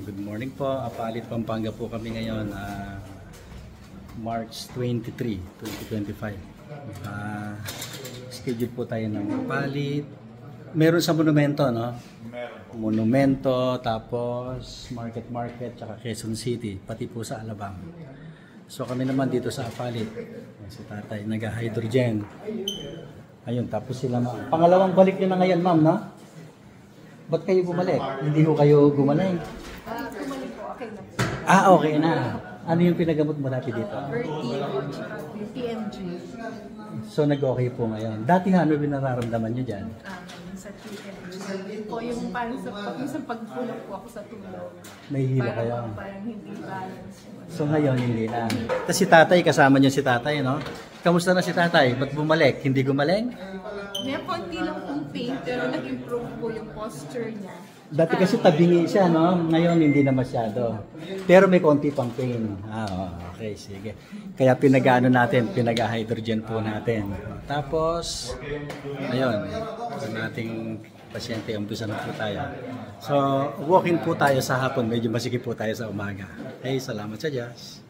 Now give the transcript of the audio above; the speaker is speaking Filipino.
Good morning po. Apalit, Pampanga po kami ngayon. March 23, 2025. Schedule po tayo ng Apalit. Meron sa Monumento, no? Monumento, tapos Market, tsaka Quezon City, pati po sa Alabang. So kami naman dito sa Apalit. Si tatay, nag-hydrogen. Ayun, tapos sila pangalawang balik nyo na ngayon, ma'am, no? Ba't kayo bumalik? Hindi ko kayo gumaling. Gumaling po, okay na. Okay na. Ano yung pinagamot mo dati dito? Vertigo, yung PMG. So nag-okay po ngayon. Dati ano yung nararamdaman nyo dyan? Sa PMG. Po yung parang sa pagpulog po ako sa tulog. Nahihilo kayo? Parang hindi balance. So ngayon hindi na. Tapos si tatay, kasama nyo si tatay, no? Kamusta na si tatay? Ba't bumalik? Hindi gumaling? May konti lang pong pain pero nag-improve po yung posture niya. Dati kasi tabingi siya, no? Ngayon hindi na masyado. Pero may konti pang pain. Okay, sige. Kaya pinag-ano natin, pinag-hydrogen po natin. Tapos, ayun, ang ating pasyente, umpisa na po tayo. So, walking po tayo sa hapon, medyo masikip po tayo sa umaga. Hey, salamat sa Diyos.